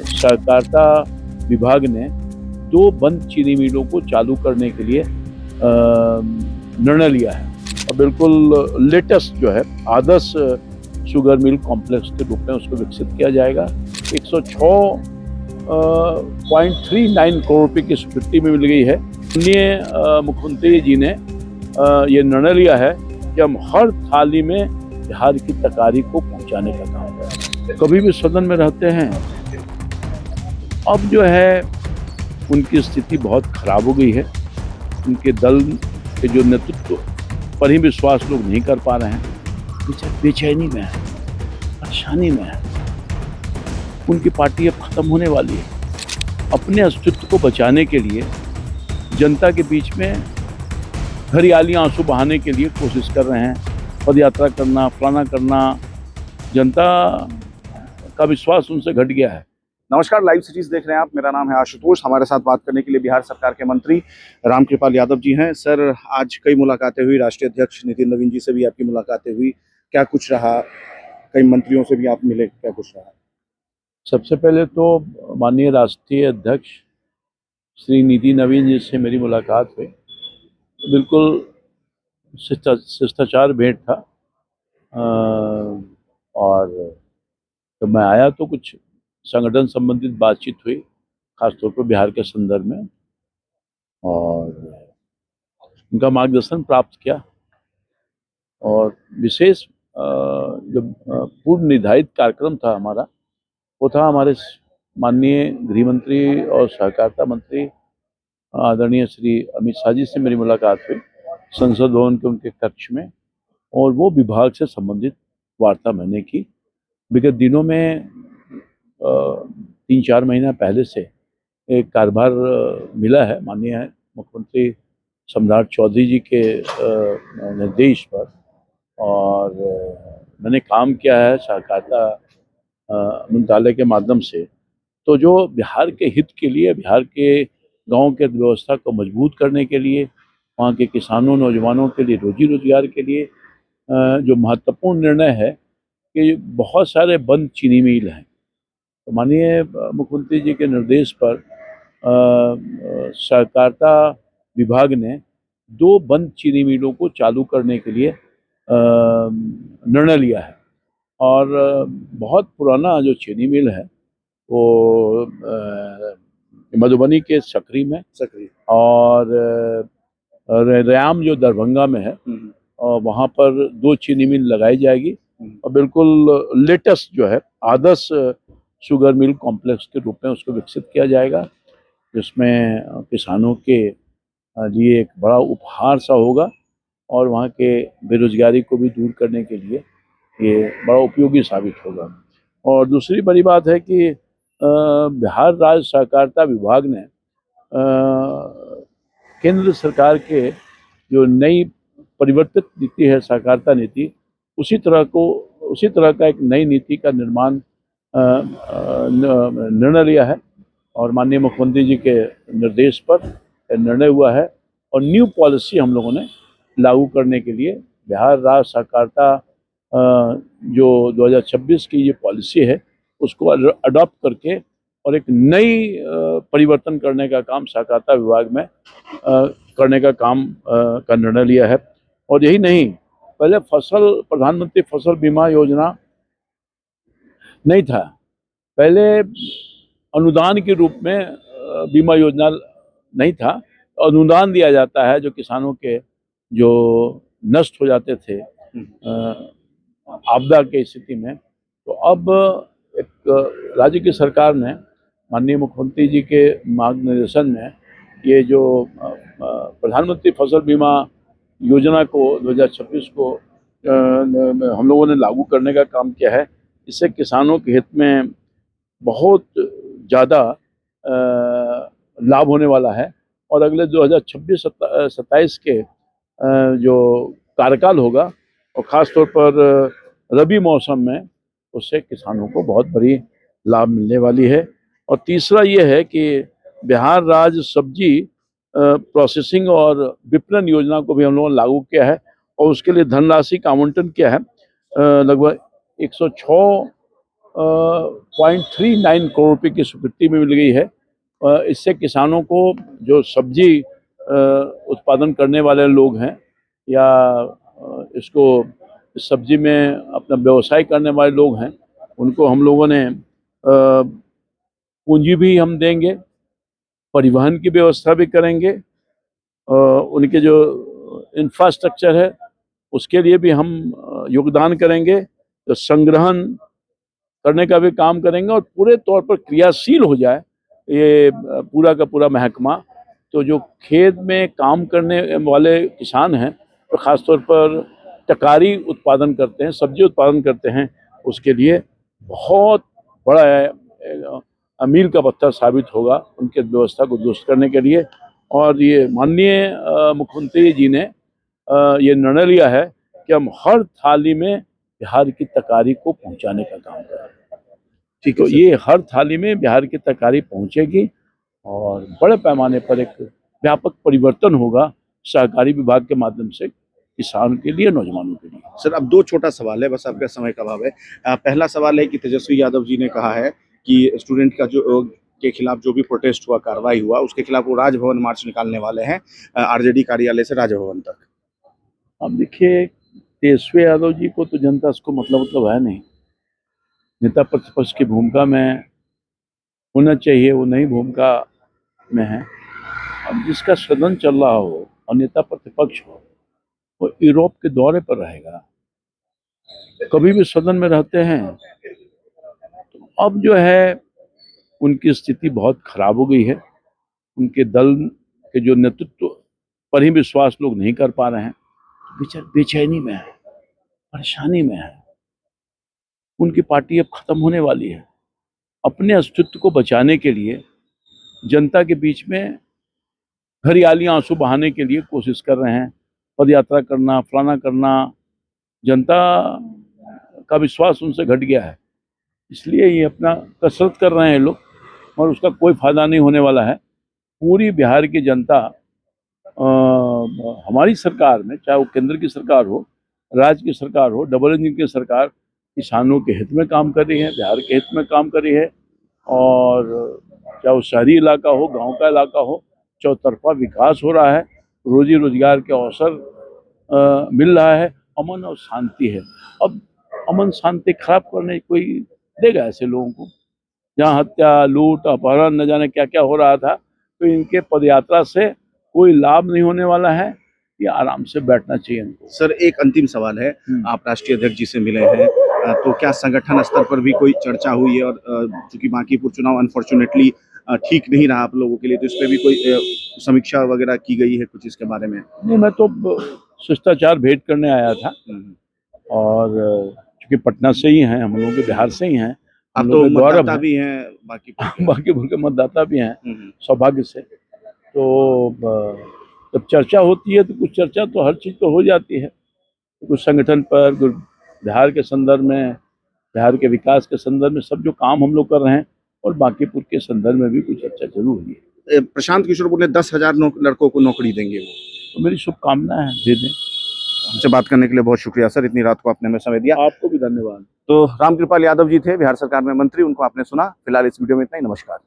सहकारिता विभाग ने 2 बंद चीनी मिलों को चालू करने के लिए निर्णय लिया है और बिल्कुल लेटेस्ट जो है आदर्श शुगर मिल कॉम्प्लेक्स के रूप में उसको विकसित किया जाएगा। 106.39 करोड़ रुपये की स्वीकृति में मिल गई है। माननीय मुख्यमंत्री जी ने ये निर्णय लिया है कि हम हर थाली में बिहार की तरकारी को पहुंचाने का काम करें। कभी भी सदन में रहते हैं, अब जो है उनकी स्थिति बहुत खराब हो गई है। उनके दल के जो नेतृत्व पर ही विश्वास लोग नहीं कर पा रहे हैं, बेचैनी में है, परेशानी में है। उनकी पार्टी अब खत्म होने वाली है। अपने अस्तित्व को बचाने के लिए जनता के बीच में हरियाली आंसू बहाने के लिए कोशिश कर रहे हैं, पद यात्रा करना, फलाना करना। जनता का विश्वास उनसे घट गया है। नमस्कार, लाइव सिटीज देख रहे हैं आप। मेरा नाम है आशुतोष। हमारे साथ बात करने के लिए बिहार सरकार के मंत्री रामकृपाल यादव जी हैं। सर, आज कई मुलाकातें हुई, राष्ट्रीय अध्यक्ष नितिन नवीन जी से भी आपकी मुलाकातें हुई, क्या कुछ रहा? कई मंत्रियों से भी आप मिले, क्या कुछ रहा? सबसे पहले तो माननीय राष्ट्रीय अध्यक्ष श्री नितिन नवीन जी से मेरी मुलाकात हुई। बिल्कुल शिष्टाचार भेंट था और जब मैं आया तो कुछ संगठन संबंधित बातचीत हुई, खासतौर पर बिहार के संदर्भ में, और उनका मार्गदर्शन प्राप्त किया। और विशेष जो पूर्व निर्धारित कार्यक्रम था हमारा, वो था हमारे माननीय गृह मंत्री और सहकारिता मंत्री आदरणीय श्री अमित शाह जी से मेरी मुलाकात हुई संसद भवन के उनके कक्ष में, और वो विभाग से संबंधित वार्ता मैंने की। विगत दिनों में 3-4 महीना पहले से एक कार्यभार मिला है माननीय मुख्यमंत्री सम्राट चौधरी जी के निर्देश पर, और मैंने काम किया है सहकारिता मंत्रालय के माध्यम से। तो जो बिहार के हित के लिए, बिहार के गाँव के अर्थव्यवस्था को मजबूत करने के लिए, वहाँ के किसानों, नौजवानों के लिए रोजी रोजगार के लिए जो महत्वपूर्ण निर्णय है कि बहुत सारे बंद चीनी मिल हैं, तो माननीय मुख्यमंत्री जी के निर्देश पर सहकारिता विभाग ने 2 बंद चीनी मिलों को चालू करने के लिए निर्णय लिया है। और बहुत पुराना जो चीनी मिल है वो मधुबनी के सकरी में, और रयाम जो दरभंगा में है, और वहाँ पर 2 चीनी मिल लगाई जाएगी और बिल्कुल लेटेस्ट जो है आदर्श शुगर मिल कॉम्प्लेक्स के रूप में उसको विकसित किया जाएगा, जिसमें किसानों के लिए एक बड़ा उपहार सा होगा और वहाँ के बेरोजगारी को भी दूर करने के लिए ये बड़ा उपयोगी साबित होगा। और दूसरी बड़ी बात है कि बिहार राज्य सहकारिता विभाग ने केंद्र सरकार के जो नई परिवर्तित नीति है, सहकारिता नीति, उसी तरह का एक नई नीति का निर्माण निर्णय लिया है और माननीय मुख्यमंत्री जी के निर्देश पर निर्णय हुआ है। और न्यू पॉलिसी हम लोगों ने लागू करने के लिए बिहार राज्य सहकारिता जो 2026 की ये पॉलिसी है उसको अडॉप्ट करके और एक नई परिवर्तन करने का काम सहकारिता विभाग में करने का काम का निर्णय लिया है। और यही नहीं, पहले प्रधानमंत्री फसल बीमा योजना नहीं था, पहले अनुदान के रूप में बीमा योजना नहीं था। अनुदान दिया जाता है जो किसानों के जो नष्ट हो जाते थे आपदा की स्थिति में। तो अब एक राज्य की सरकार ने माननीय मुख्यमंत्री जी के मार्गदर्शन में ये जो प्रधानमंत्री फसल बीमा योजना को 2026 को हम लोगों ने लागू करने का काम किया है। इससे किसानों के हित में बहुत ज़्यादा लाभ होने वाला है और अगले 2026-27 के जो कार्यकाल होगा और ख़ास तौर पर रबी मौसम में उससे किसानों को बहुत बड़ी लाभ मिलने वाली है। और तीसरा ये है कि बिहार राज्य सब्जी प्रोसेसिंग और विपणन योजना को भी हम लोगों ने लागू किया है और उसके लिए धनराशि का आवंटन किया है। लगभग 0.39 करोड़ रुपए की स्वीकृति में मिल गई है। इससे किसानों को जो सब्जी उत्पादन करने वाले लोग हैं या इसको सब्जी में अपना व्यवसाय करने वाले लोग हैं, उनको हम लोगों ने पूंजी भी हम देंगे, परिवहन की व्यवस्था भी करेंगे, उनके जो इंफ्रास्ट्रक्चर है उसके लिए भी हम योगदान करेंगे, तो संग्रहण करने का भी काम करेंगे और पूरे तौर पर क्रियाशील हो जाए ये पूरा का पूरा महकमा। तो जो खेत में काम करने वाले किसान हैं, तो ख़ासतौर पर टकारी उत्पादन करते हैं, सब्जी उत्पादन करते हैं, उसके लिए बहुत बड़ा मील का पत्थर साबित होगा उनके व्यवस्था को दुरुस्त करने के लिए। और ये माननीय मुख्यमंत्री जी ने ये निर्णय लिया है कि हम हर थाली में बिहार की तरकारी को पहुंचाने का काम करें। ठीक है तो सर। ये हर थाली में बिहार की तरकारी पहुंचेगी और बड़े पैमाने पर एक व्यापक परिवर्तन होगा सहकारी विभाग के माध्यम से किसान के लिए, नौजवानों के लिए। सर अब दो छोटा सवाल है, बस आपका समय का अभाव है। पहला सवाल है कि तेजस्वी यादव जी ने कहा है कि स्टूडेंट का जो के खिलाफ जो भी प्रोटेस्ट हुआ, कार्रवाई हुआ, उसके खिलाफ वो राजभवन मार्च निकालने वाले हैं, आरजेडी कार्यालय से राजभवन तक। अब देखिए, तेजस्वी यादव जी को तो जनता उसको मतलब है नहीं। नेता प्रतिपक्ष की भूमिका में होना चाहिए, वो नई भूमिका में है। अब जिसका सदन चल रहा हो और नेता प्रतिपक्ष हो, वो यूरोप के दौरे पर रहेगा, कभी भी सदन में रहते हैं। तो अब जो है उनकी स्थिति बहुत खराब हो गई है। उनके दल के जो नेतृत्व पर ही विश्वास लोग नहीं कर पा रहे हैं, बेचैनी में है, परेशानी में है। उनकी पार्टी अब खत्म होने वाली है। अपने अस्तित्व को बचाने के लिए जनता के बीच में हरियाली आंसू बहाने के लिए कोशिश कर रहे हैं, पद यात्रा करना, फलाना करना। जनता का विश्वास उनसे घट गया है, इसलिए ये अपना कसरत कर रहे हैं लोग, और उसका कोई फायदा नहीं होने वाला है। पूरी बिहार की जनता हमारी सरकार में, चाहे वो केंद्र की सरकार हो, राज्य की सरकार हो, डबल इंजन की सरकार, किसानों के हित में काम कर रही है, बिहार के हित में काम कर रही है। और चाहे वो शहरी इलाका हो, गांव का इलाका हो, चौतरफा विकास हो रहा है, रोजी रोजगार के अवसर मिल रहा है, अमन और शांति है। अब अमन शांति खराब करने कोई देगा ऐसे लोगों को? जहाँ हत्या, लूट, अपहरण, न जाने क्या क्या हो रहा था, तो इनके पदयात्रा से कोई लाभ नहीं होने वाला है। ये आराम से बैठना चाहिए इनको। सर एक अंतिम सवाल है, आप राष्ट्रीय अध्यक्ष जी से मिले हैं, तो क्या संगठन स्तर पर भी कोई चर्चा हुई है? और चूंकि बांकीपुर चुनाव अनफॉर्चुनेटली ठीक नहीं रहा आप लोगों के लिए, तो इस पर भी कोई समीक्षा वगैरह की गई है कुछ इसके बारे में? नहीं, मैं तो शिष्टाचार भेंट करने आया था, और चूंकि पटना से ही हैं हम लोग, के बिहार से ही हैं, आप तो मतदाता भी हैं बांकीपुर के मतदाता भी हैं सौभाग्य से। तो जब चर्चा होती है तो कुछ चर्चा तो हर चीज़ तो हो जाती है, कुछ संगठन पर, बिहार के संदर्भ में, बिहार के विकास के संदर्भ में, सब जो काम हम लोग कर रहे हैं, और बांकीपुर के संदर्भ में भी कुछ चर्चा जरूर हुई है। प्रशांत किशोर बोले 10,000 लड़कों को नौकरी देंगे वो, तो मेरी शुभकामना है, दे दें। हमसे बात करने के लिए बहुत शुक्रिया सर, इतनी रात को आपने हमें समय दिया। आपको भी धन्यवाद। तो रामकृपाल यादव जी थे बिहार सरकार में मंत्री, उनको आपने सुना। फिलहाल इस वीडियो में इतना ही, नमस्कार।